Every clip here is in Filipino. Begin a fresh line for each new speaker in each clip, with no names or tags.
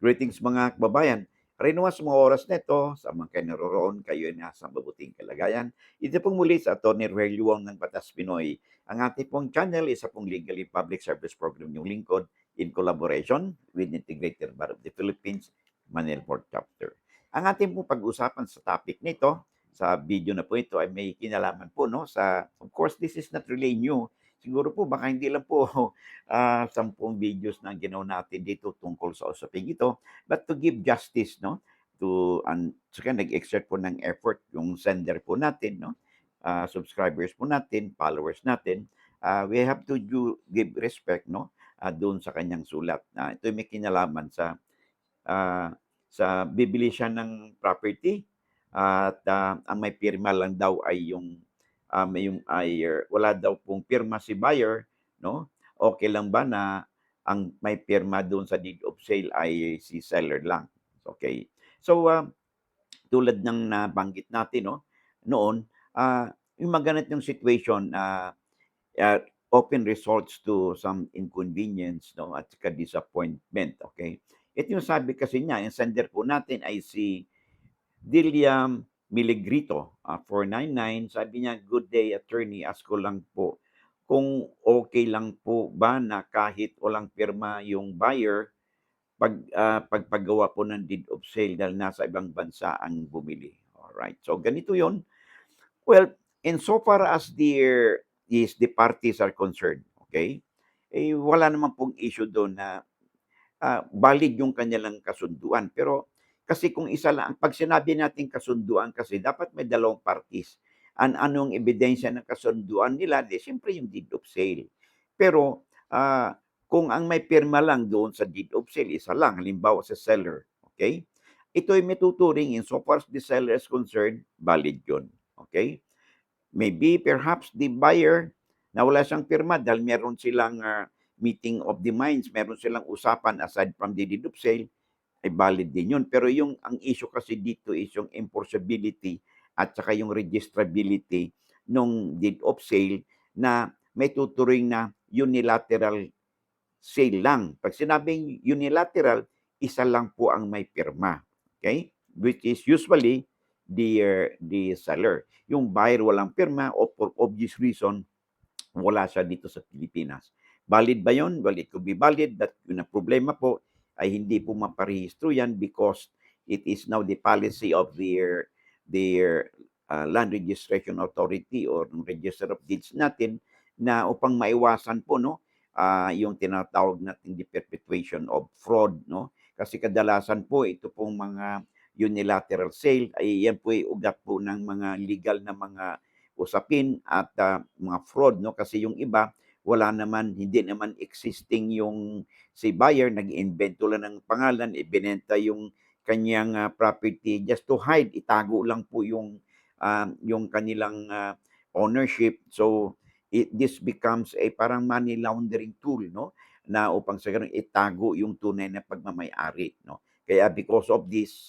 Greetings mga kababayan. Renoa sa mga oras na ito, sa mga kayo naroroon, kayo ay nasa mabuting kalagayan. Ito pong muli sa Tony Rogelio ng Batas Pinoy. Ang ating pong channel, isa pong legally public service program yung lingkod in collaboration with Integrated Bar of the Philippines, Manila Port Chapter. Ang ating pong pag-usapan sa topic nito, sa video na po ito ay may kinalaman po no sa, of course this is not really new. Siguro po baka hindi lang po 10 videos na ginawa natin dito tungkol sa usaping ito. But to give justice, no, saka nag-exert po ng effort yung sender po natin, no, subscribers po natin, followers natin, we have to give respect, no, doon sa kanyang sulat. Ito may kinalaman ah, sa bibili siya ng property at ang may pirma lang daw ay yung buyer. Wala daw pong pirma si buyer, no? Okay lang ba na ang may pirma doon sa deed of sale ay si seller lang? Okay. So, tulad ng nabanggit natin, no, noon, yung mga ganitong situation, uh, often results to some inconvenience, no, at saka disappointment, okay? Ito yung sabi kasi niya, yung sender po natin ay si William Miligrito, 499. Sabi niya, "Good day, attorney. Ask ko lang po kung okay lang po ba na kahit walang pirma yung buyer pagpagawa po ng deed of sale dahil nasa ibang bansa ang bumili." Alright. So, ganito yon. Well, insofar as the parties are concerned, okay, wala naman pong issue doon na valid yung kanilang kasunduan. Pero kasi kung isa lang, pag sinabi natin kasunduan kasi dapat may dalawang parties. Anong ebidensya ng kasunduan nila? Di, siyempre yung deed of sale. Pero kung ang may pirma lang doon sa deed of sale, isa lang, halimbawa sa seller, okay? Ito ay may tuturing in so far as the seller is concerned, valid yun. Okay? Maybe perhaps the buyer na wala siyang pirma dahil meron silang meeting of the minds, meron silang usapan aside from the deed of sale, ay valid din yun. Pero ang issue kasi dito is yung enforceability at saka yung registrability ng deed of sale na may tuturing na unilateral sale lang. Pag sinabing unilateral, isa lang po ang may pirma. Okay? Which is usually the seller. Yung buyer walang pirma o for obvious reason, wala siya dito sa Pilipinas. Valid ba yun? Well, it could be valid. That yung problema po ay hindi po maparehistro yan because it is now the policy of their land registration authority or register of deeds natin na upang maiwasan po no yung tinatawag natin the perpetuation of fraud, no? Kasi kadalasan po ito pong mga unilateral sale ay yan po ay ugat po ng mga legal na mga usapin at mga fraud, no? Kasi yung iba wala naman, hindi naman existing yung si buyer, nag-invento lang ng pangalan, ibinenta yung kanyang property just to hide, itago lang po yung kanilang ownership. So this becomes a parang money laundering tool, no? Na upang sa ganun itago yung tunay na pagmamay-ari, no? Kaya because of this,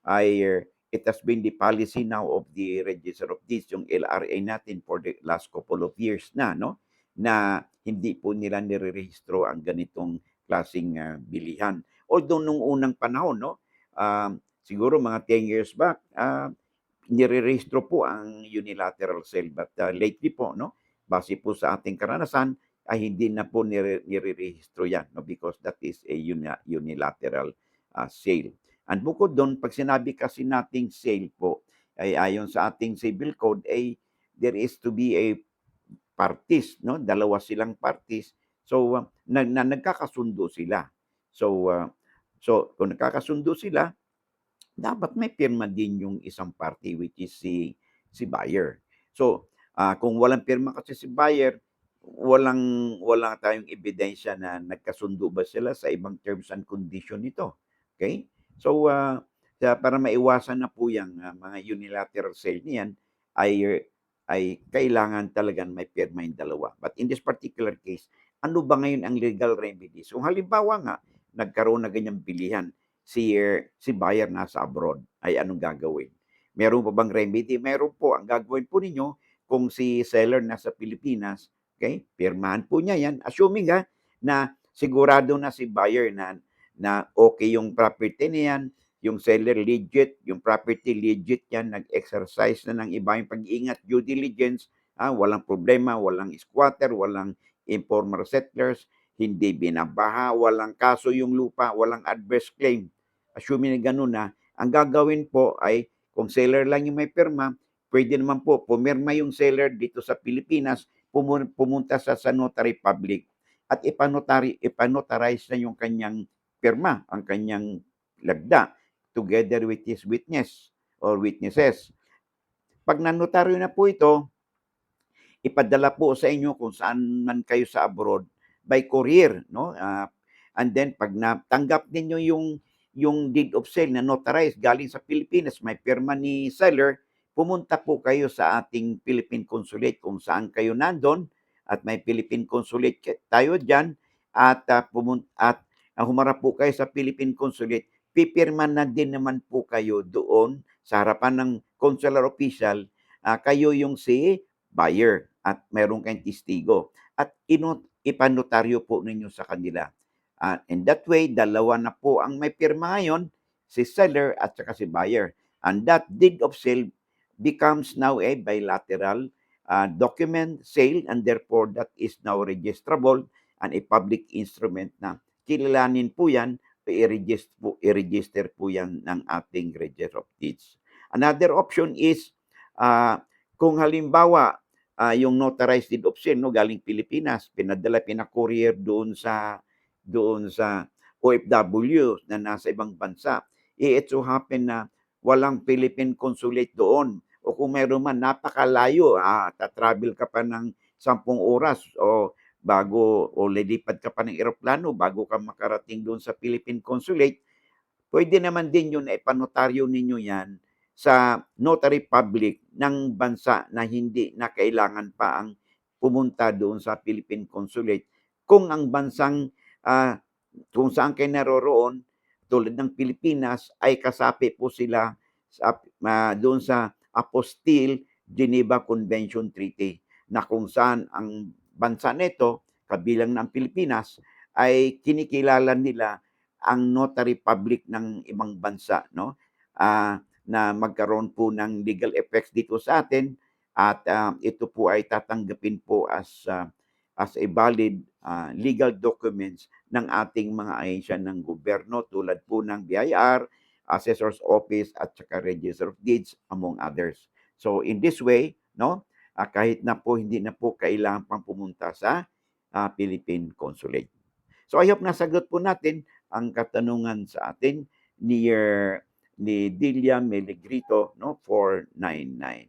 it has been the policy now of the Register of Deeds, yung LRA natin for the last couple of years na, no? Na hindi po nila nirerehistro ang ganitong klaseng bilihan. Although nung unang panahon, no? Siguro mga 10 years back, nirerehistro po ang unilateral sale. But lately po, no? Base po sa ating karanasan, ay hindi na po nirerehistro yan, no? Because that is a unilateral sale. And bukod doon, pag sinabi kasi nating sale po, ay ayon sa ating civil code, ay there is to be a parties, no? Dalawa silang parties. So, nagkakasundo sila. So kung nagkakasundo sila, dapat may pirma din yung isang party which is si buyer. So, kung walang pirma kasi si buyer, wala tayong ebidensya na nagkasundo ba sila sa ibang terms and condition nito. Okay? So, para maiwasan na po yung mga unilateral sale niyan, ay kailangan talagang may pirma yung dalawa. But in this particular case, ano ba ngayon ang legal remedy? So halimbawa nga, nagkaroon na ganyang bilihan, si buyer nasa abroad, ay anong gagawin? Meron pa bang remedy? Meron po. Ang gagawin po ninyo, kung si seller nasa Pilipinas, okay, pirmahan po niya yan. Assuming na sigurado na si buyer na okay yung property na yan, yung seller legit, yung property legit yan, nag-exercise na ng iba yung pag-iingat, due diligence, walang problema, walang squatter, walang informal settlers, hindi binabaha, walang kaso yung lupa, walang adverse claim. Assuming na ganun na, ang gagawin po ay kung seller lang yung may pirma, pwede naman po pumirma yung seller dito sa Pilipinas, pumunta sa notary public at ipanotarize na yung kanyang pirma, ang kanyang lagda, together with his witness or witnesses. Pag nanotaryo na po ito, ipadala po sa inyo kung saan man kayo sa abroad by courier, no? And then pag natanggap ninyo yung deed of sale na notarized galing sa Pilipinas, may pirma ni seller, pumunta po kayo sa ating Philippine Consulate kung saan kayo nandun at may Philippine Consulate tayo diyan at humarap po kayo sa Philippine Consulate, pipirma na din naman po kayo doon sa harapan ng consular official, kayo yung si buyer at meron kayong testigo at ipanotaryo po ninyo sa kanila. And that way, dalawa na po ang may pirma ngayon, si seller at saka si buyer. And that deed of sale becomes now a bilateral document sale and therefore that is now registrable and a public instrument na kilalanin po yan, i-register po yan ng ating Register of Deeds. Another option is kung halimbawa yung notarized deed of sale no galing Pilipinas, pina-courier doon sa OFW na nasa ibang bansa. It so happen na walang Philippine Consulate doon o kung meron man napakalayo, tatravel ka pa ng 10 oras o lilipad ka pa ng eroplano bago ka makarating doon sa Philippine Consulate, pwede naman din yun na ipanotaryo ninyo yan sa notary public ng bansa na hindi na kailangan pa ang pumunta doon sa Philippine Consulate. Kung ang bansang kung saan kayo naroroon, tulad ng Pilipinas, ay kasapi po sila doon sa Apostille Geneva Convention Treaty na kung saan ang bansa nito, kabilang ng Pilipinas, ay kinikilala nila ang notary public ng ibang bansa, no? Na magkaroon po ng legal effects dito sa atin at ito po ay tatanggapin po as a valid legal documents ng ating mga ahensya ng gobyerno tulad po ng BIR, Assessor's Office at saka Register of Deeds among others. So in this way, no, kahit na po hindi na po kailangan pang pumunta sa Philippine Consulate. So I hope nasagot po natin ang katanungan sa atin ni Delia Melegrito, no, 499.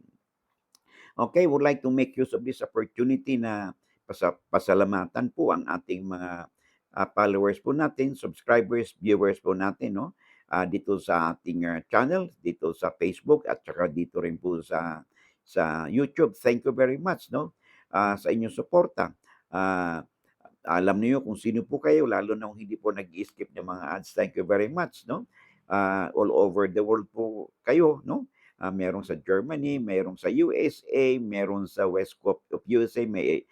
Okay, would like to make use of this opportunity na pasalamatan po ang ating mga followers po natin, subscribers, viewers po natin, no? Dito sa ating channel, dito sa Facebook at saka dito rin po sa YouTube. Thank you very much, no? Sa inyong suporta. Alam niyo kung sino po kayo, lalo na kung hindi po nag-skip ng mga ads. Thank you very much, no? All over the world po kayo, no? Merong sa Germany, merong sa USA, meron sa West Coast of USA, may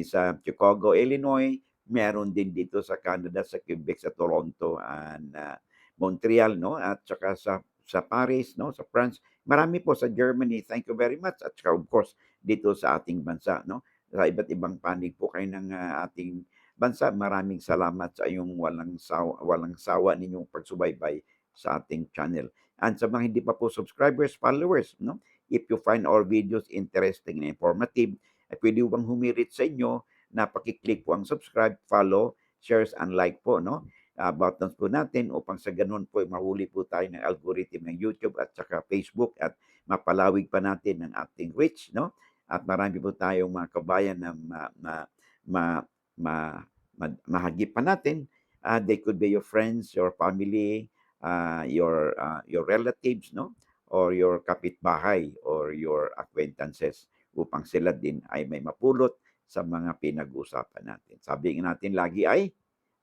sa Chicago, Illinois, meron din dito sa Canada, sa Quebec, sa Toronto, and Montreal, no? At saka sa Paris, no? Sa France. Marami po sa Germany. Thank you very much. At saka of course, dito sa ating bansa, no? Sa iba't ibang panig po kayo ng ating bansa. Maraming salamat sa iyong walang sawa ninyong pagsubaybay sa ating channel. And sa mga hindi pa po subscribers, followers, no? If you find our videos interesting and informative, ay pwede bang humirit sa inyo na pakiclick po ang subscribe, follow, shares, and like po, no? Buttons po natin upang sa ganun po mahuli po tayo ng algorithm ng YouTube at saka Facebook at mapalawig pa natin ang ating reach, no? At marami po tayong mga kabayan na mahagip pa natin. They could be your friends, your family, your relatives, no? Or your kapitbahay or your acquaintances upang sila din ay may mapulot sa mga pinag-uusapan natin. Sabi natin lagi ay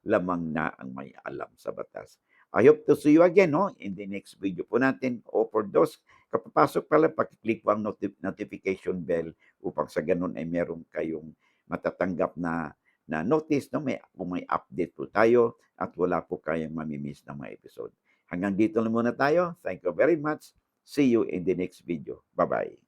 lamang na ang may alam sa batas. I hope to see you again, no, in the next video po natin. O for those kapapasok pala, pakiclick po ang notification bell upang sa ganun ay meron kayong matatanggap na na notice na kung may update po tayo at wala po kayong mamimiss ng mga episode. Hanggang dito lang muna tayo. Thank you very much. See you in the next video. Bye-bye.